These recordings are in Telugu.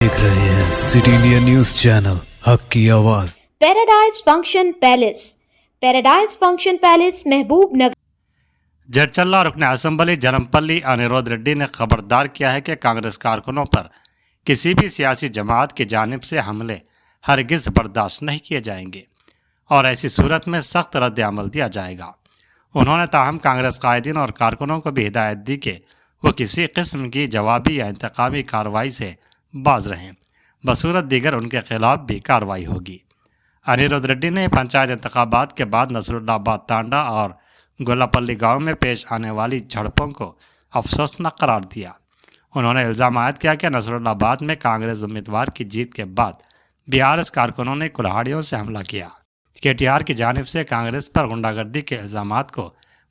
देख रहे हैं सिटी इंडिया न्यूज चैनल हक की आवाज। पैराडाइज फंक्शन पैलेस महबूब नगर। जडचल्ला रुकने असेंबली जनमपल्ली अनिरुद्ध रेड्डी ने खबरदार किया है कि कांग्रेस कारकुनों पर किसी भी सियासी जमात की जानिब से हमले हरगिज बर्दाश्त नहीं किए जाएंगे और ऐसी सूरत में सख्त रद्द अमल दिया जाएगा। उन्होंने ताहम कांग्रेस कायदीन और कारकुनों को भी हिदायत दी कि वो किसी किस्म की जवाबी या इंतकामी कार्रवाई से बाज रहें, बसूरत दीगर उनके खिलाफ भी कार्रवाई होगी। अनिरुद्ध रेड्डी ने पंचायत इंतखाबात के बाद नसरुल्लाबाद तांडा और गोलापल्ली गांव में पेश आने वाली झड़पों को अफसोसनाक करार दिया। उन्होंने इल्ज़ाम आयद किया कि नसरुल्लाबाद में कांग्रेस उम्मीदवार की जीत के बाद बीआरएस कारकुनों ने कुल्हाड़ियों से हमला किया। केटीआर की जानिब से कांग्रेस पर गुंडागर्दी के इल्ज़ामात को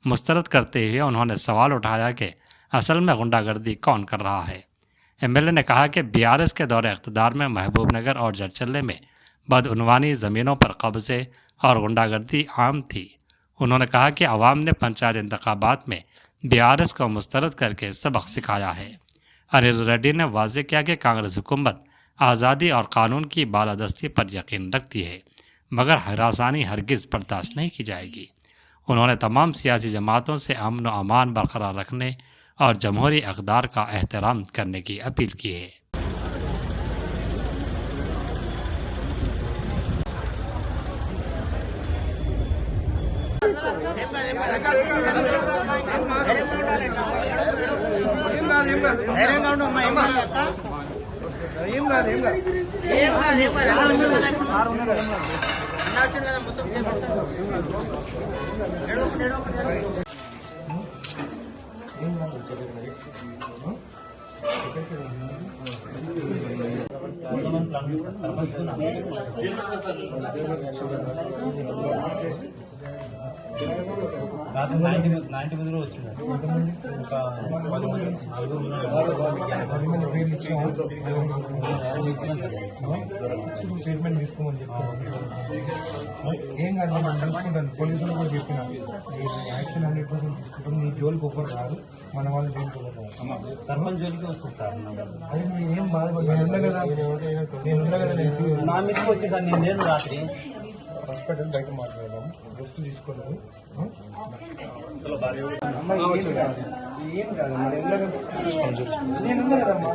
मुस्तरद करते हुए उन्होंने सवाल उठाया कि असल में गुंडागर्दी कौन कर रहा है। एमएलए ने कहा कि बीआरएस के दौरे इक़्तिदार में महबूब नगर और जडचल्ले में बदउनवानी ज़मीनों पर कब्ज़े और गुंडागर्दी आम थी। उन्होंने कहा कि अवाम ने पंचायत इंतखाबात में बीआरएस को मुस्तरद करके सबक सिखाया है। अनिरुद्ध रेड्डी ने वाज़ेह किया कि कांग्रेस हुकूमत आज़ादी और कानून की बालादस्ती पर यकीन रखती है, मगर हरासानी हरगिज़ बर्दाश्त नहीं की जाएगी। उन्होंने तमाम सियासी जमातों से अमन व अमान बरकरार रखने और जमहूरी अक़दार का एहतराम करने की अपील की है। రాత్రి 90 మందిలో వచ్చింది. స్టేట్మెంట్ తీసుకోమని చెప్తాను. ఏం కాదు, నేను చూసుకుంటాను. పోలీసులు కూడా చెప్పినాను, యాక్షన్ 100% తీసుకుంటాం. నీ జోలికి ఒక్కరు రాదు, మన వాళ్ళు జోలికి ఒక్కరు. సర్పంచ్ జోలికి వస్తుంది సార్. అది మీరు ఏం బాధపడి నేను ఉన్నా కదా, నా మీదకి వచ్చి సార్ నేను లేను. రాత్రి హాస్పిటల్ బయట మాట్లాడదాం, రెస్ట్ తీసుకోలేదు. ఏం కాదు, నేనున్నా కదమ్మా.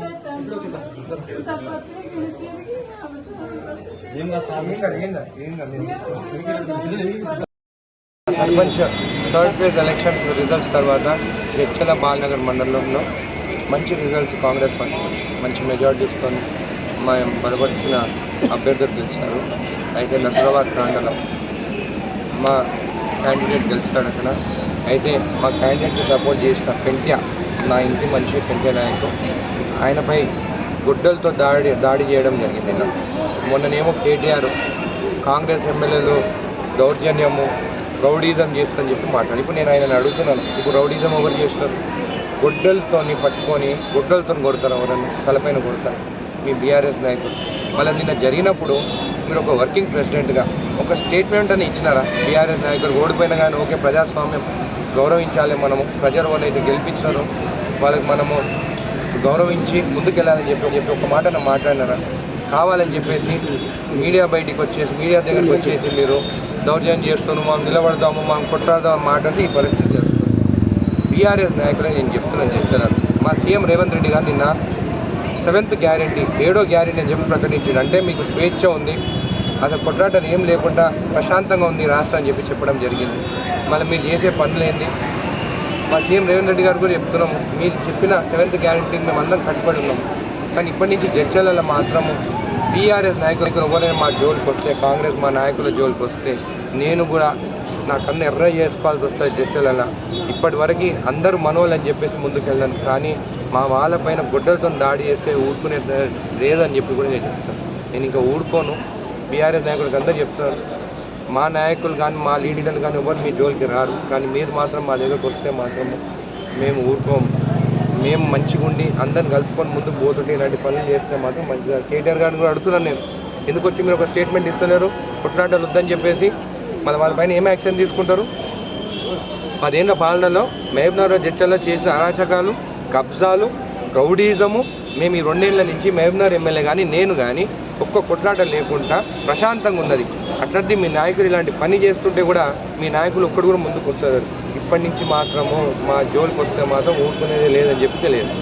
Sarpanch third phase elections results తర్వాత జడ్చల బాలనగర్ మండలంలో మంచి రిజల్ట్స్ కాంగ్రెస్ పార్టీ మంచి మెజార్టీస్తో మేము బలపరిచిన అభ్యర్థులు గెలిచారు. అయితే నసరాబాద్ ప్రాంతంలో మా క్యాండిడేట్ గెలుస్తాడు అక్కడ. అయితే మా క్యాండిడేట్కి సపోర్ట్ చేసిన పెంట్యా, నా ఇంటి మనిషి పెంట్యా నాయకు, ఆయనపై గుడ్డలతో దాడి చేయడం జరిగింది. ఇలా మొన్ననేమో కేటీఆర్ కాంగ్రెస్ ఎమ్మెల్యేలు దౌర్జన్యము రౌడీజం చేస్తుందని చెప్పి మాట్లాడు. ఇప్పుడు నేను ఆయనను అడుగుతున్నాను, ఇప్పుడు రౌడీజం ఎవరు చేస్తారు? గుడ్డలతో పట్టుకొని గుడ్డలతో కొడతారు, ఎవరన్నా తలపైన కొడతారు మీ బీఆర్ఎస్ నాయకులు. మళ్ళీ నిన్న జరిగినప్పుడు మీరు ఒక వర్కింగ్ ప్రెసిడెంట్గా ఒక స్టేట్మెంట్ అని ఇచ్చినారా? బీఆర్ఎస్ నాయకులు ఓడిపోయినా కానీ ఓకే, ప్రజాస్వామ్యం గౌరవించాలి, మనము ప్రజలు వాళ్ళు అయితే గెలిపించారో వాళ్ళకి మనము గౌరవించి ముందుకెళ్ళాలని చెప్పి ఒక మాట మాట్లాడినారా? కావాలని చెప్పేసి మీడియా బయటికి వచ్చేసి మీడియా దగ్గరికి వచ్చేసి మీరు దౌర్జన్యం చేస్తున్నాము, మనం నిలబడదాము, మనం కొట్లాడదాం మాట్లాడితే ఈ పరిస్థితి జరుగుతుంది. బీఆర్ఎస్ నాయకులే నేను చెప్తున్నాను. మా సీఎం రేవంత్ రెడ్డి గారు నిన్న 7th గ్యారెంటీ 7వ గ్యారెంటీ అని చెప్పి ప్రకటించాడు. అంటే మీకు స్వేచ్ఛ ఉంది, అసలు కొట్లాటలు ఏం లేకుండా ప్రశాంతంగా ఉంది రాష్ట్రం అని చెప్పడం జరిగింది. మళ్ళీ మీరు చేసే పనులేంది? మా సీఎం రేవంత్ రెడ్డి గారు కూడా చెప్తున్నాము, మీరు చెప్పిన 7th గ్యారెంటీని మేము అందరం కట్టుబడి ఉన్నాము. కానీ ఇప్పటి నుంచి జడ్చలలో మాత్రము బీఆర్ఎస్ నాయకులు ఎవరైనా మా జోలికి వస్తే, కాంగ్రెస్ మా నాయకుల జోలికి వస్తే నేను కూడా నా కన్ను ఎర్ర చేసుకోవాల్సి వస్తుంది జడ్చలలో. ఇప్పటి వరకు అందరూ మనోళ్ళు అని చెప్పేసి ముందుకెళ్ళాను, కానీ మా వాళ్ళపైన గుడ్డలతో దాడి చేస్తే ఊరుకునే లేదని చెప్పి కూడా నేను చెప్తాను. నేను ఇంకా ఊరుకోను. బీఆర్ఎస్ నాయకులకు అందరూ చెప్తాను, మా నాయకులు కానీ మా లీడర్లు కానీ ఎవరు మీ జోలికి రారు, కానీ మీరు మాత్రం మా దగ్గరకు వస్తే మాత్రము మేము ఊరుకోము. మేము మంచిగా ఉండి అందరిని కలుసుకొని ముందుకు పోతుంటే ఇలాంటి పనులు చేస్తే మాత్రం మంచిగా. కేటీఆర్ గారిని కూడా అడుగుతున్నాను నేను, ఎందుకు వచ్చి మీరు ఒక స్టేట్మెంట్ ఇస్తలేరు? కొట్లాటలు వద్దని చెప్పేసి మన వాళ్ళపైన ఏం యాక్షన్ తీసుకుంటారు? 10 ఏళ్ల పాలనలో మహబూబ్నగర్ జడ్చల్లో చేసిన అరాచకాలు, కబ్జాలు, రౌడీజము, మేము ఈ 2 ఏళ్ల నుంచి మహబూబ్నగర్ ఎమ్మెల్యే కానీ నేను కానీ ఒక్క కొట్లాట లేకుండా ప్రశాంతంగా ఉన్నది. అట్లాంటి మీ నాయకులు ఇలాంటి పని చేస్తుంటే కూడా మీ నాయకులు ఒక్కడు కూడా ముందుకు వస్తారు. ఇప్పటి నుంచి మాత్రము మా జోలికి వస్తే మాత్రం ఊరుకునేదే లేదని చెప్పి తెలియదు.